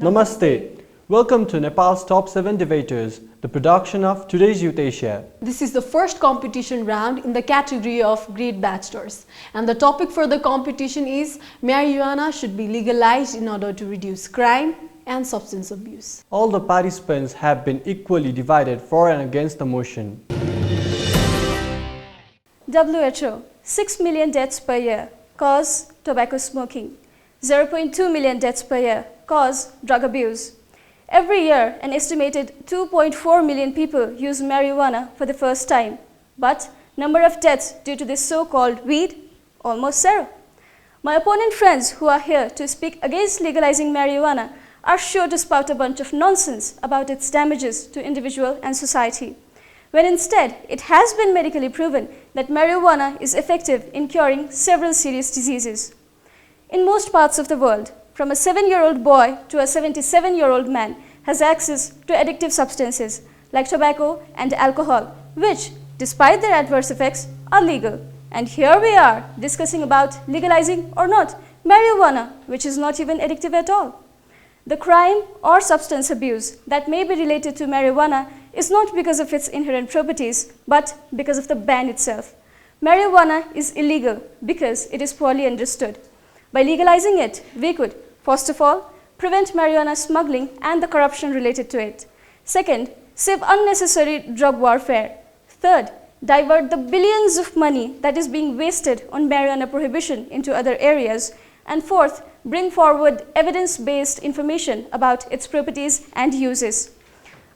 Namaste. Welcome to Nepal's Top 7 Debaters, the production of today's Youth Asia. This is the first competition round in the category of Great Bachelors, and the topic for the competition is marijuana should be legalized in order to reduce crime and substance abuse. All the participants have been equally divided for and against the motion. WHO, 6 million deaths per year cause tobacco smoking. 0.2 million deaths per year cause drug abuse. Every year, an estimated 2.4 million people use marijuana for the first time. But number of deaths due to this so-called weed, almost zero. My opponent friends who are here to speak against legalizing marijuana are sure to spout a bunch of nonsense about its damages to individual and society, when instead it has been medically proven that marijuana is effective in curing several serious diseases. In most parts of the world, from a 7-year-old boy to a 77-year-old man has access to addictive substances like tobacco and alcohol, which, despite their adverse effects, are legal. And here we are discussing about legalizing or not marijuana, which is not even addictive at all. The crime or substance abuse that may be related to marijuana is not because of its inherent properties, but because of the ban itself. Marijuana is illegal because it is poorly understood. By legalizing it, we could, first of all, prevent marijuana smuggling and the corruption related to it. Second, save unnecessary drug warfare. Third, divert the billions of money that is being wasted on marijuana prohibition into other areas. And fourth, bring forward evidence-based information about its properties and uses.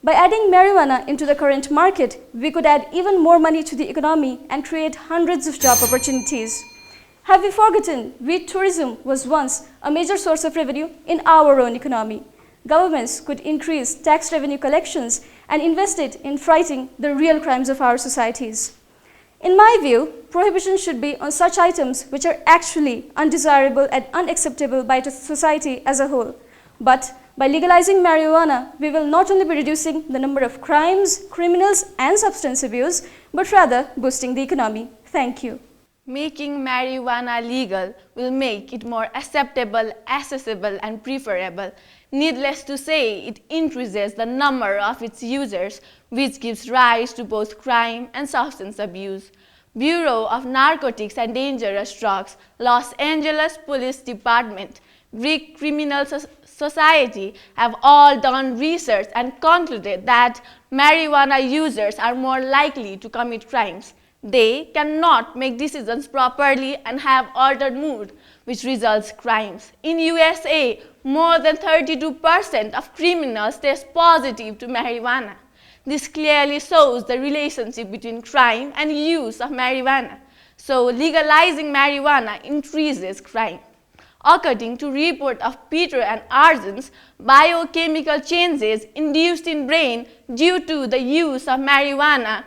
By adding marijuana into the current market, we could add even more money to the economy and create hundreds of job opportunities. Have we forgotten weed tourism was once a major source of revenue in our own economy? Governments could increase tax revenue collections and invest it in fighting the real crimes of our societies. In my view, prohibition should be on such items which are actually undesirable and unacceptable by society as a whole. But by legalizing marijuana, we will not only be reducing the number of crimes, criminals, and substance abuse, but rather boosting the economy. Thank you. Making marijuana legal will make it more acceptable, accessible, and preferable. Needless to say, it increases the number of its users, which gives rise to both crime and substance abuse. Bureau of Narcotics and Dangerous Drugs, Los Angeles Police Department, Greek Criminal Society have all done research and concluded that marijuana users are more likely to commit crimes. They cannot make decisions properly and have altered mood, which results crimes. In USA, more than 32% of criminals test positive to marijuana. This clearly shows the relationship between crime and use of marijuana. So legalizing marijuana increases crime. According to report of Peter and Arzen's, biochemical changes induced in brain due to the use of marijuana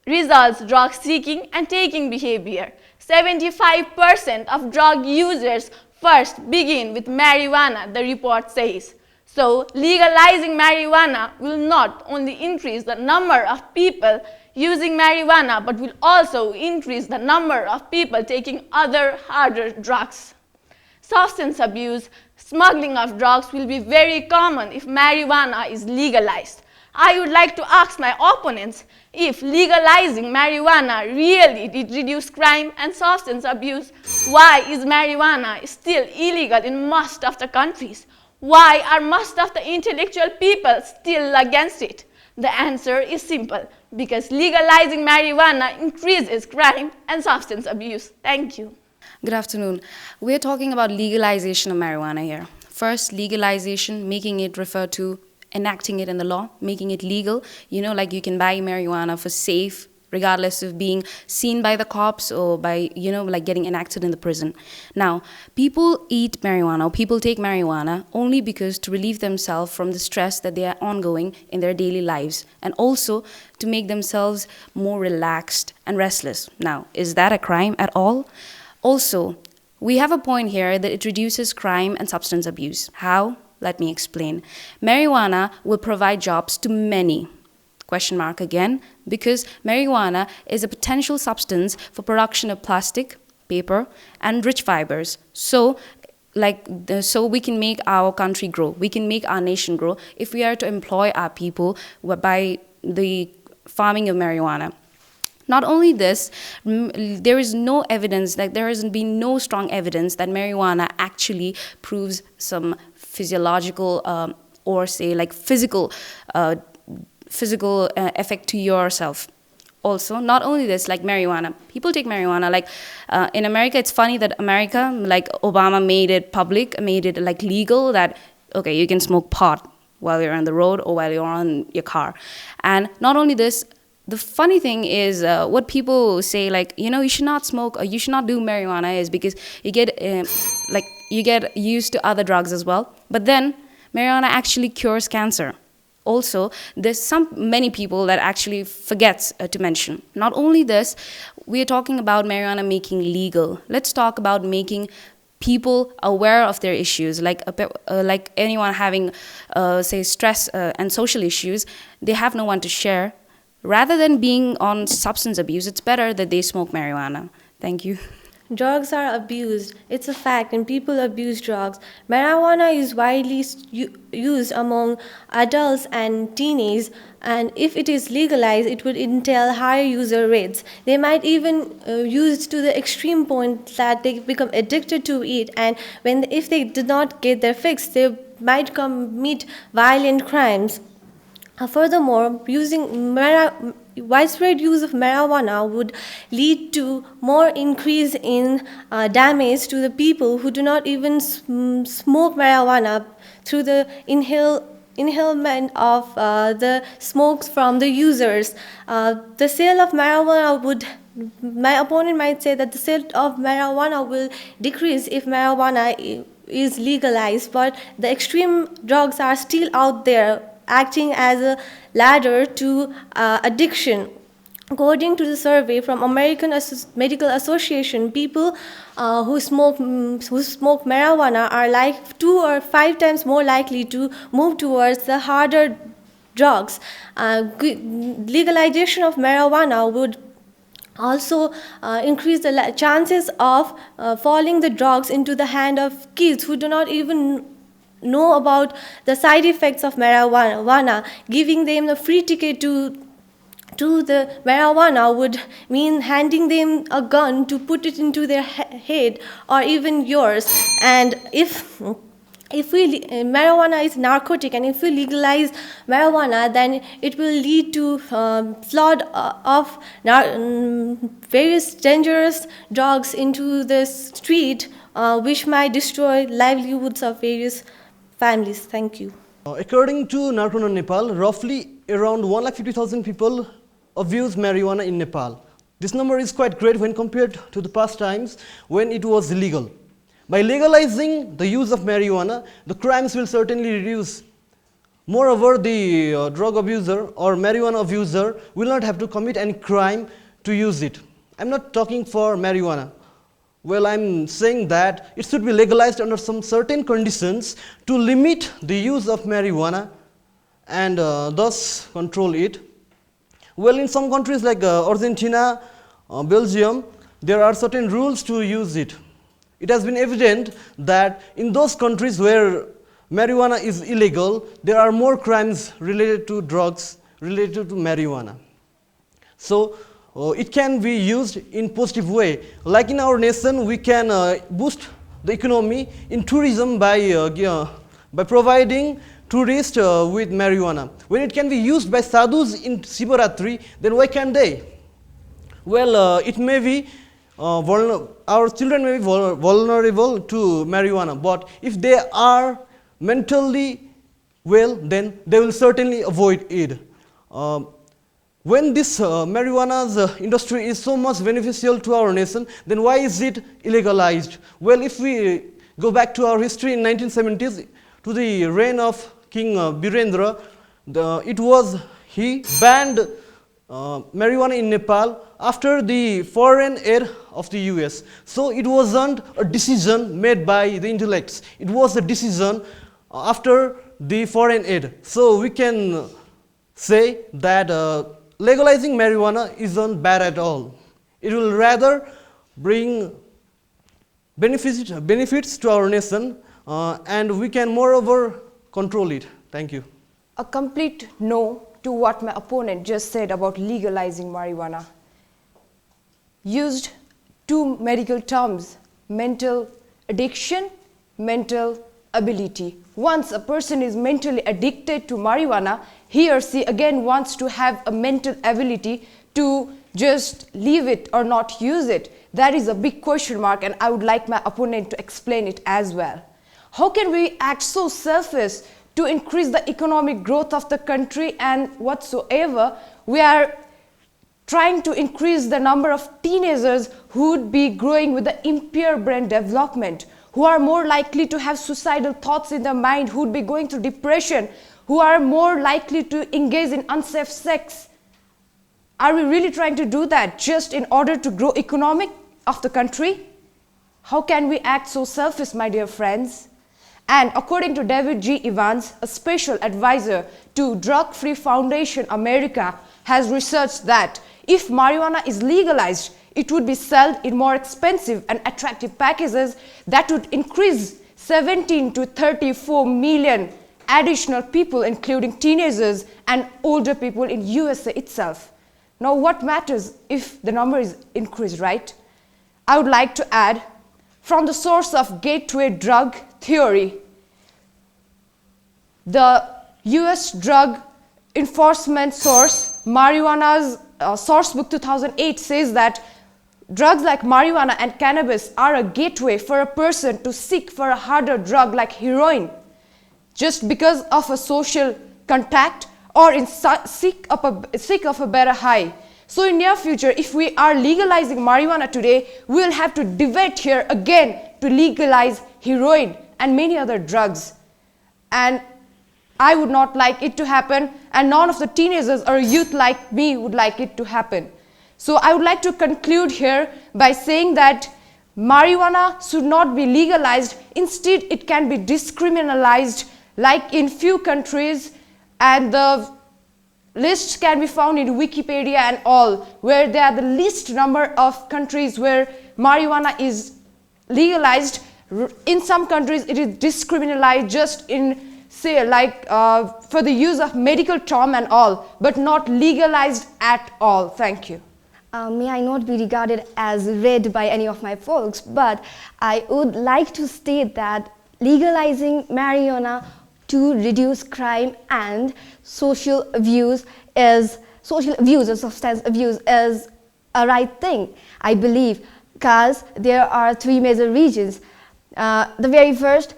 results drug seeking and taking behavior. 75% of drug users first begin with marijuana, the report says. So legalizing marijuana will not only increase the number of people using marijuana, but will also increase the number of people taking other harder drugs. Substance abuse, smuggling of drugs will be very common if marijuana is legalized. I would like to ask my opponents if legalizing marijuana really did reduce crime and substance abuse, why is marijuana still illegal in most of the countries? Why are most of the intellectual people still against it? The answer is simple, because legalizing marijuana increases crime and substance abuse. Thank you. Good afternoon. We're talking about legalization of marijuana here. First, legalization, making it refer to enacting it in the law, making it legal. You know, like you can buy marijuana for safe, regardless of being seen by the cops or by, like getting enacted in the prison. Now, people eat marijuana, or people take marijuana only because to relieve themselves from the stress that they are ongoing in their daily lives, and also to make themselves more relaxed and restless. Now, is that a crime at all? Also, we have a point here that it reduces crime and substance abuse. How? Let me explain. Marijuana will provide jobs to many. Question mark again, because marijuana is a potential substance for production of plastic, paper, and rich fibers. So so we can make our country grow, we can make our nation grow if we are to employ our people by the farming of marijuana. Not only this, there is no evidence, that there has been no strong evidence that marijuana actually proves some physiological or say like physical effect to yourself. Also, not only this, like marijuana, people take marijuana, like in America, it's funny that America, like Obama made it public, made it like legal that, okay, you can smoke pot while you're on the road or while you're on your car. And not only this, the funny thing is what people say, like, you know, you should not smoke or you should not do marijuana is because you get you get used to other drugs as well. But then marijuana actually cures cancer. Also, there's many people that actually forgets to mention. Not only this, we are talking about marijuana making legal. Let's talk about making people aware of their issues, like anyone having, say, stress and social issues, they have no one to share. Rather than being on substance abuse, it's better that they smoke marijuana. Thank you. Drugs are abused. It's a fact, and people abuse drugs. Marijuana is widely used among adults and teenagers, and if it is legalized, it would entail higher user rates. They might even use to the extreme point that they become addicted to it, and if they did not get their fix, they might commit violent crimes. Furthermore, widespread use of marijuana would lead to more increase in damage to the people who do not even smoke marijuana through the inhalation of the smokes from the users. The sale of marijuana my opponent might say that the sale of marijuana will decrease if marijuana is legalized, but the extreme drugs are still out there, acting as a ladder to addiction. According to the survey from American Medical Association, people who smoke marijuana are like 2 or 5 times more likely to move towards the harder drugs. Legalization of marijuana would also increase the chances of falling the drugs into the hand of kids who do not even know about the side effects of marijuana. Giving them the free ticket to the marijuana would mean handing them a gun to put it into their head or even yours. And if marijuana is narcotic, and if we legalize marijuana, then it will lead to flood of various dangerous drugs into the street, which might destroy livelihoods of various families. Thank you. According to Narconon Nepal, roughly around 150,000 people abuse marijuana in Nepal. This number is quite great when compared to the past times when it was illegal. By legalizing the use of marijuana, the crimes will certainly reduce. Moreover, the drug abuser or marijuana abuser will not have to commit any crime to use it. I'm not talking for marijuana. Well, I'm saying that it should be legalized under some certain conditions to limit the use of marijuana and thus control it. Well, in some countries like Argentina, Belgium, there are certain rules to use it. It has been evident that in those countries where marijuana is illegal, there are more crimes related to drugs, related to marijuana. So, it can be used in positive way. Like in our nation, we can boost the economy in tourism by providing tourists with marijuana. When it can be used by sadhus in Shivaratri, then why can't they? Well, it may be our children may be vulnerable to marijuana, but if they are mentally well, then they will certainly avoid it. When this marijuana's industry is so much beneficial to our nation, then why is it illegalized? Well, if we go back to our history in 1970s, to the reign of King Birendra, he banned marijuana in Nepal after the foreign aid of the US. So it wasn't a decision made by the intellects. It was a decision after the foreign aid. So we can say that legalizing marijuana isn't bad at all. It will rather bring benefits to our nation, and we can moreover control it. Thank you. A complete no to what my opponent just said about legalizing marijuana. Used two medical terms, mental addiction, mental ability. Once a person is mentally addicted to marijuana, he or she again wants to have a mental ability to just leave it or not use it. That is a big question mark, and I would like my opponent to explain it as well. How can we act so selfish to increase the economic growth of the country and whatsoever? We are trying to increase the number of teenagers who would be growing with the impaired brain development, who are more likely to have suicidal thoughts in their mind, who would be going through depression, who are more likely to engage in unsafe sex. Are we really trying to do that just in order to grow economic of the country? How can we act so selfish, my dear friends? And according to David G. Evans, a special advisor to Drug Free Foundation America, has researched that if marijuana is legalized, it would be sold in more expensive and attractive packages that would increase 17 to 34 million additional people, including teenagers and older people in USA itself. Now, what matters if the number is increased, right? I would like to add, from the source of gateway drug theory, the US Drug Enforcement source, marijuana's source book 2008 says that drugs like marijuana and cannabis are a gateway for a person to seek for a harder drug like heroin, just because of a social contact or in seek of a better high. So in near future, if we are legalizing marijuana today, we will have to debate here again to legalize heroin and many other drugs. And I would not like it to happen, and none of the teenagers or youth like me would like it to happen. So I would like to conclude here by saying that marijuana should not be legalized. Instead, it can be decriminalized like in few countries, and the lists can be found in Wikipedia and all, where there are the least number of countries where marijuana is legalized. In some countries, it is decriminalized just in, say, like for the use of medical term and all, but not legalized at all. Thank you. May I not be regarded as read by any of my folks, but I would like to state that legalizing marijuana to reduce crime and social abuse and substance abuse is a right thing, I believe, because there are three major regions. The very first,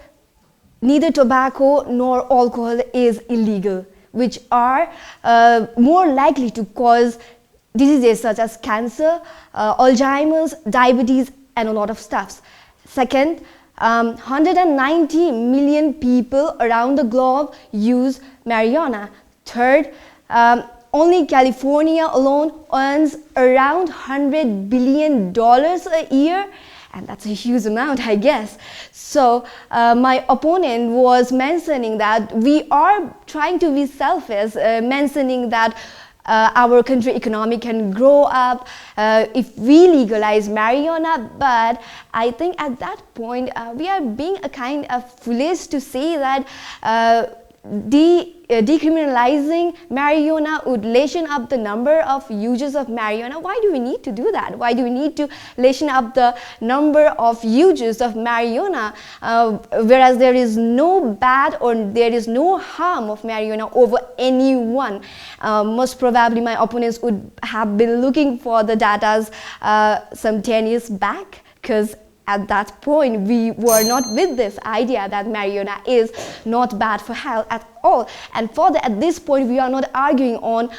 neither tobacco nor alcohol is illegal, which are more likely to cause diseases such as cancer, Alzheimer's, diabetes, and a lot of stuffs. Second, 190 million people around the globe use marijuana. Third, only California alone earns around $100 billion a year, and that's a huge amount, I guess. So my opponent was mentioning that we are trying to be selfish, mentioning that our country economy can grow up if we legalize marijuana, but I think at that point we are being a kind of foolish to say that decriminalizing marijuana would lessen up the number of users of marijuana. Why do we need to do that? Why do we need to lessen up the number of users of marijuana, whereas there is no bad or there is no harm of marijuana over anyone? Most probably my opponents would have been looking for the data some 10 years back, because at that point, we were not with this idea that marijuana is not bad for health at all. And further, at this point, we are not arguing on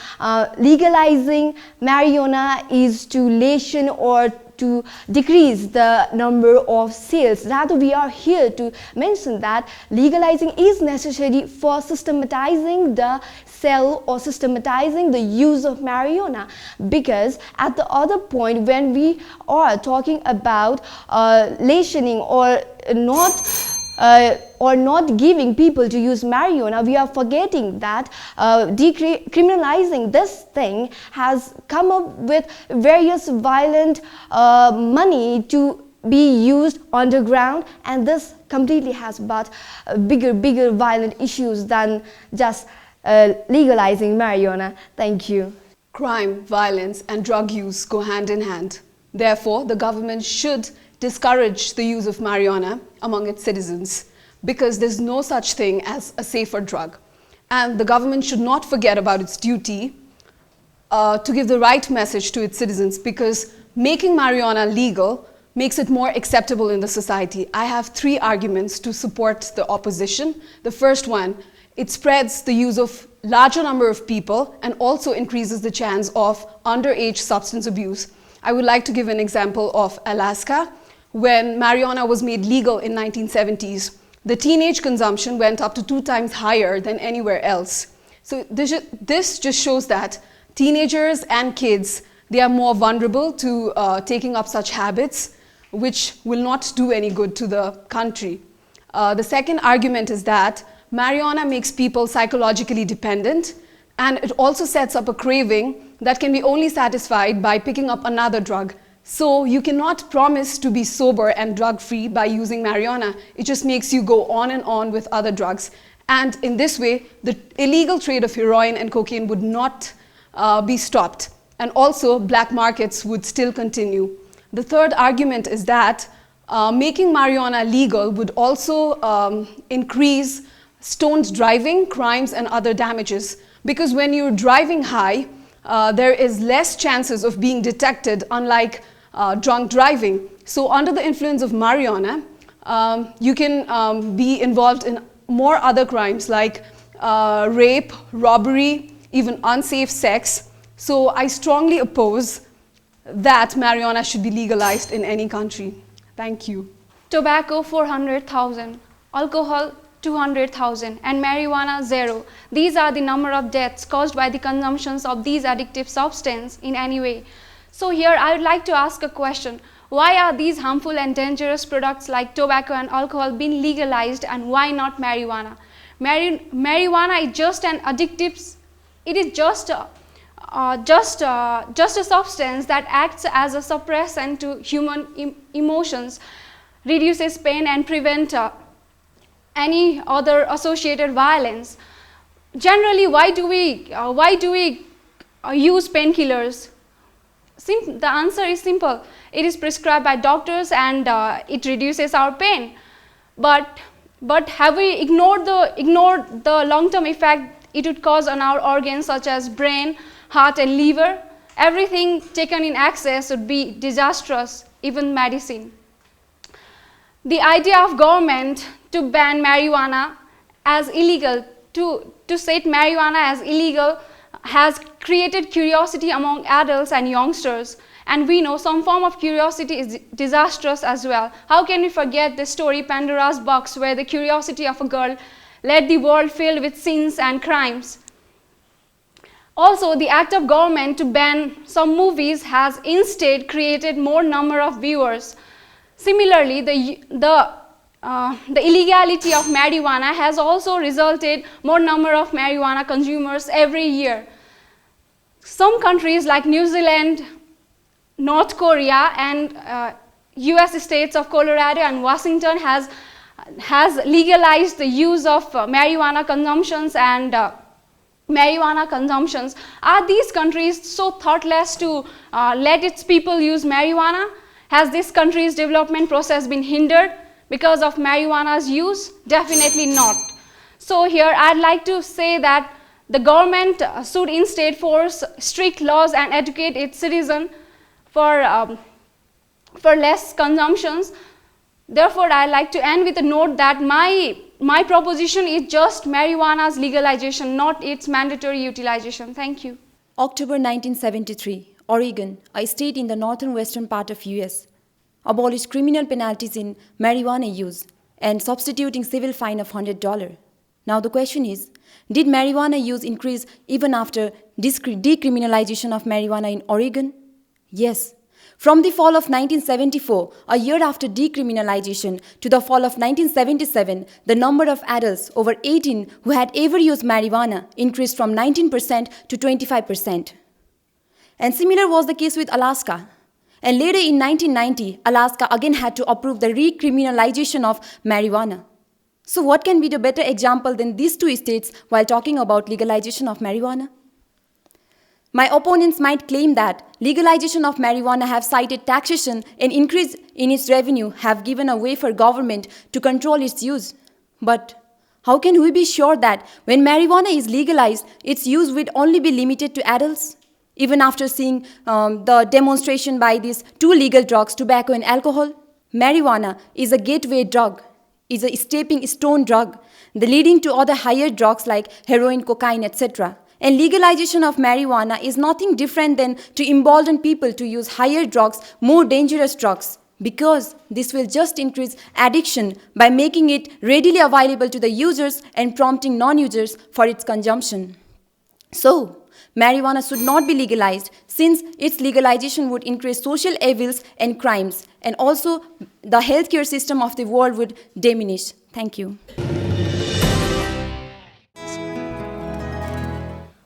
legalizing marijuana is to lessen or to decrease the number of sales. Rather, we are here to mention that legalizing is necessary for systematizing the sale or systematizing the use of marijuana, because at the other point, when we are talking about lessening or not giving people to use marijuana, we are forgetting that decriminalizing this thing has come up with various violent money to be used underground, and this completely has brought bigger violent issues than just legalizing marijuana. Thank you. Crime, violence, and drug use go hand in hand. Therefore, the government should discourage the use of marijuana among its citizens because there's no such thing as a safer drug. And the government should not forget about its duty to give the right message to its citizens, because making marijuana legal makes it more acceptable in the society. I have 3 arguments to support the opposition. The first one, it spreads the use of larger number of people and also increases the chance of underage substance abuse. I would like to give an example of Alaska. When marijuana was made legal in 1970s, the teenage consumption went up to 2 times higher than anywhere else. So this just shows that teenagers and kids, they are more vulnerable to taking up such habits, which will not do any good to the country. The second argument is that marijuana makes people psychologically dependent, and it also sets up a craving that can be only satisfied by picking up another drug. So you cannot promise to be sober and drug-free by using marijuana. It just makes you go on and on with other drugs. And in this way, the illegal trade of heroin and cocaine would not be stopped. And also, black markets would still continue. The third argument is that making marijuana legal would also increase stoned driving, crimes, and other damages. Because when you're driving high, there is less chances of being detected, unlike drunk driving. So under the influence of marijuana, you can be involved in more other crimes like rape, robbery, even unsafe sex. So I strongly oppose that marijuana should be legalized in any country. Thank you. Tobacco 400,000, alcohol 200,000, and marijuana 0. These are the number of deaths caused by the consumptions of these addictive substances in any way. So here I would like to ask a question. Why are these harmful and dangerous products like tobacco and alcohol being legalized, and why not marijuana? Marijuana is just an addictive, it is just a substance that acts as a suppressant to human emotions, reduces pain, and prevent any other associated violence. Generally, why do we use painkillers? The answer is simple. It is prescribed by doctors, and it reduces our pain. But have we ignored the long-term effect it would cause on our organs such as brain, heart, and liver? Everything taken in excess would be disastrous, even medicine. The idea of government to ban marijuana as illegal, to set marijuana as illegal, has created curiosity among adults and youngsters. And we know some form of curiosity is disastrous as well. How can we forget the story Pandora's Box, where the curiosity of a girl led the world filled with sins and crimes? Also, the act of government to ban some movies has instead created more number of viewers. Similarly, the illegality of marijuana has also resulted more number of marijuana consumers every year. Some countries like New Zealand, North Korea, and US states of Colorado and Washington has legalized the use of marijuana consumptions and marijuana consumptions. Are these countries so thoughtless to let its people use marijuana? Has this country's development process been hindered because of marijuana's use? Definitely not. So here I'd like to say that the government should instead force strict laws and educate its citizens for less consumptions. Therefore, I'd like to end with a note that my proposition is just marijuana's legalization, not its mandatory utilization. Thank you. October 1973, Oregon, a state in the northern western part of US, abolished criminal penalties in marijuana use and substituting civil fine of $100. Now the question is, did marijuana use increase even after decriminalization of marijuana in Oregon? Yes. From the fall of 1974, a year after decriminalization, to the fall of 1977, the number of adults over 18 who had ever used marijuana increased from 19% to 25%. And similar was the case with Alaska. And later in 1990, Alaska again had to approve the recriminalization of marijuana. So what can be the better example than these two states while talking about legalization of marijuana? My opponents might claim that legalization of marijuana have cited taxation and increase in its revenue have given a way for government to control its use. But how can we be sure that when marijuana is legalized, its use would only be limited to adults? Even after seeing the demonstration by these two legal drugs, tobacco and alcohol, marijuana is a gateway drug, is a stepping stone drug, leading to other higher drugs like heroin, cocaine, etc. And legalization of marijuana is nothing different than to embolden people to use higher drugs, more dangerous drugs, because this will just increase addiction by making it readily available to the users and prompting non-users for its consumption. So, marijuana should not be legalized since its legalization would increase social evils and crimes, and also the healthcare system of the world would diminish. Thank you.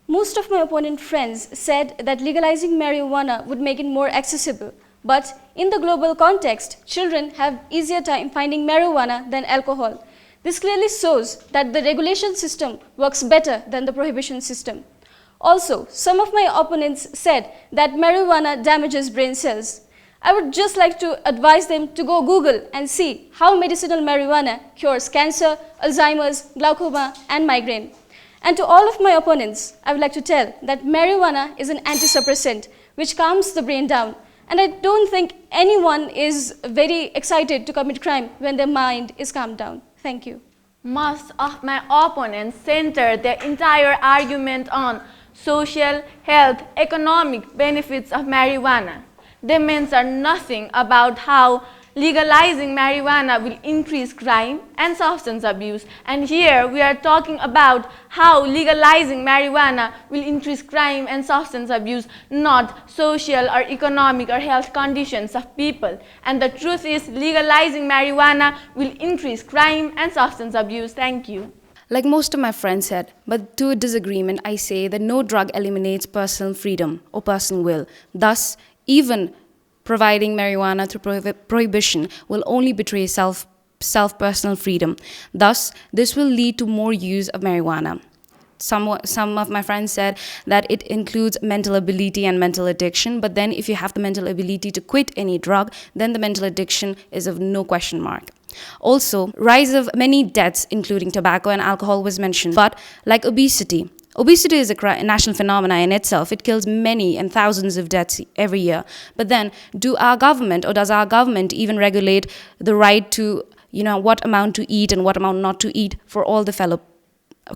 Most of my opponent friends said that legalizing marijuana would make it more accessible. But in the global context, children have easier time finding marijuana than alcohol. This clearly shows that the regulation system works better than the prohibition system. Also, some of my opponents said that marijuana damages brain cells. I would just like to advise them to go Google and see how medicinal marijuana cures cancer, Alzheimer's, glaucoma, and migraine. And to all of my opponents, I would like to tell that marijuana is an antisuppressant which calms the brain down. And I don't think anyone is very excited to commit crime when their mind is calmed down. Thank you. Most of my opponents center their entire argument on social, health, economic benefits of marijuana. They mention nothing about how legalizing marijuana will increase crime and substance abuse. And here we are talking about how legalizing marijuana will increase crime and substance abuse, not social or economic or health conditions of people. And the truth is, legalizing marijuana will increase crime and substance abuse. Thank you. Like most of my friends said, but to a disagreement, I say that no drug eliminates personal freedom or personal will. Thus, even providing marijuana through prohibition will only betray self-personal freedom. Thus, this will lead to more use of marijuana. Some of my friends said that it includes mental ability and mental addiction, but then if you have the mental ability to quit any drug, then the mental addiction is of no question mark. Also, rise of many deaths, including tobacco and alcohol, was mentioned, but like obesity. Obesity is a national phenomenon in itself. It kills many and thousands of deaths every year. But then, does our government even regulate the right to, what amount to eat and what amount not to eat for all the fellow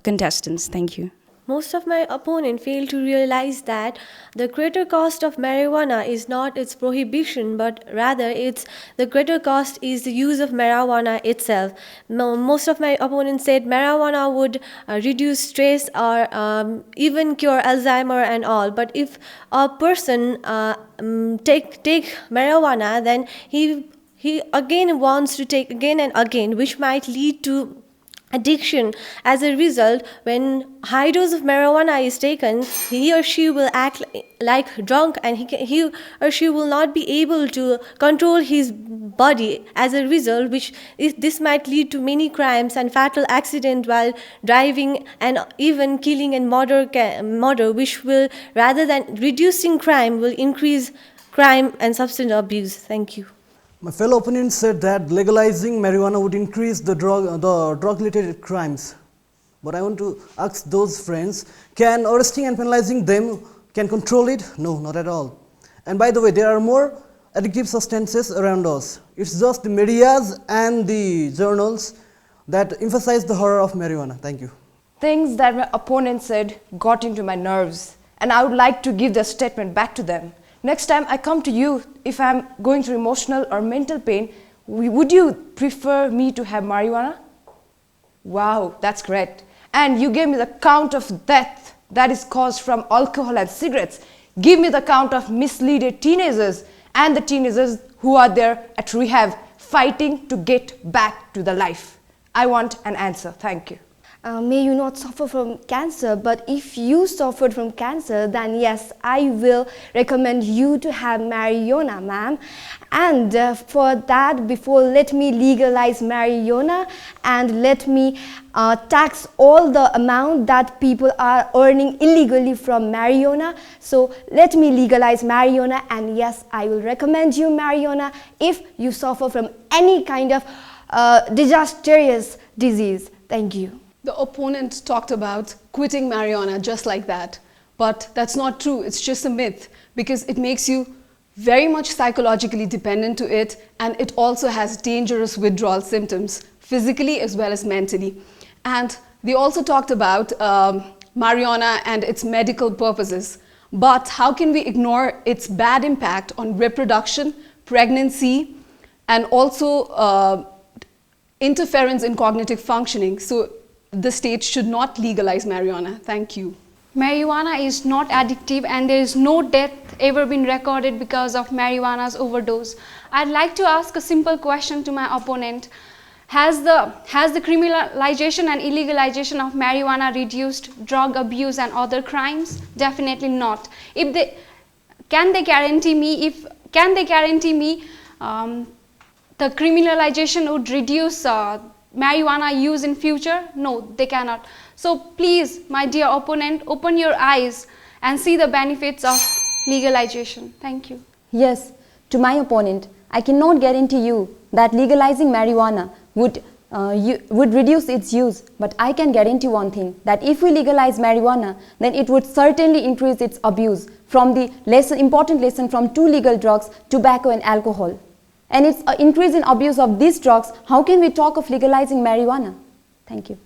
contestants? Thank you. Most of my opponents fail to realize that the greater cost of marijuana is not its prohibition, but rather the greater cost is the use of marijuana itself. Most of my opponents said marijuana would reduce stress or even cure Alzheimer and all. But if a person take marijuana, then he again wants to take again and again, which might lead to addiction. As a result, when high dose of marijuana is taken, he or she will act like drunk, and he or she will not be able to control his body. As a result, this might lead to many crimes and fatal accidents while driving, and even killing and murder, which will, rather than reducing crime, will increase crime and substance abuse. Thank you. My fellow opponents said that legalizing marijuana would increase the drug-related crimes. But I want to ask those friends, can arresting and penalizing them can control it? No, not at all. And by the way, there are more addictive substances around us. It's just the medias and the journals that emphasize the horror of marijuana. Thank you. Things that my opponent said got into my nerves, and I would like to give the statement back to them. Next time I come to you, if I'm going through emotional or mental pain, would you prefer me to have marijuana? Wow, that's great. And you gave me the count of death that is caused from alcohol and cigarettes. Give me the count of misleaded teenagers and the teenagers who are there at rehab fighting to get back to the life. I want an answer. Thank you. may you not suffer from cancer, but if you suffered from cancer, then yes, I will recommend you to have marijuana, ma'am. And for that, before, let me legalize marijuana and let me tax all the amount that people are earning illegally from marijuana. So let me legalize marijuana, and yes, I will recommend you marijuana if you suffer from any kind of disastrous disease. Thank you. The opponent talked about quitting marijuana just like that, but that's not true. It's just a myth, because it makes you very much psychologically dependent to it, and it also has dangerous withdrawal symptoms, physically as well as mentally. And they also talked about marijuana and its medical purposes, but how can we ignore its bad impact on reproduction, pregnancy, and also interference in cognitive functioning? So the state should not legalize marijuana. Thank you. Marijuana is not addictive, and there is no death ever been recorded because of marijuana's overdose. I'd like to ask a simple question to my opponent. Has the criminalization and illegalization of marijuana reduced drug abuse and other crimes? Definitely not. Can they guarantee me the criminalization would reduce marijuana use in future? No, they cannot. So please, my dear opponent, open your eyes and see the benefits of legalization. Thank you. Yes, to my opponent, I cannot guarantee you that legalizing marijuana would reduce its use, but I can guarantee one thing, that if we legalize marijuana, then it would certainly increase its abuse from the important lesson from two legal drugs, tobacco and alcohol. And it's an increase in abuse of these drugs. How can we talk of legalizing marijuana? Thank you.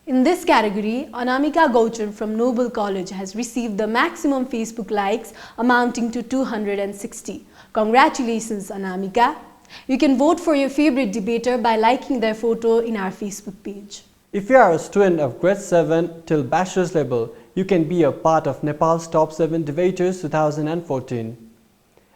In this category, Anamika Gauchar from Noble College has received the maximum Facebook likes amounting to 260. Congratulations, Anamika. You can vote for your favorite debater by liking their photo in our Facebook page. If you are a student of grade 7 till bachelor's level, you can be a part of Nepal's top 7 debaters 2014.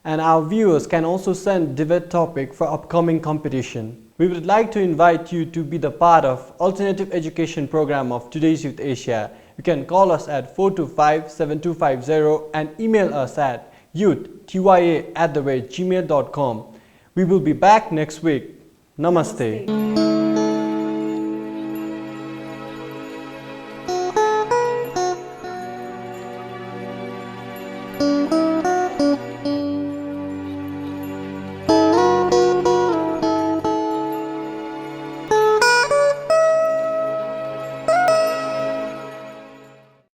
And our viewers can also send debate topic for upcoming competition. We would like to invite you to be the part of alternative education program of Today's Youth Asia. You can call us at 425-7250 and email us at youth@gmail.com. We will be back next week. Namaste.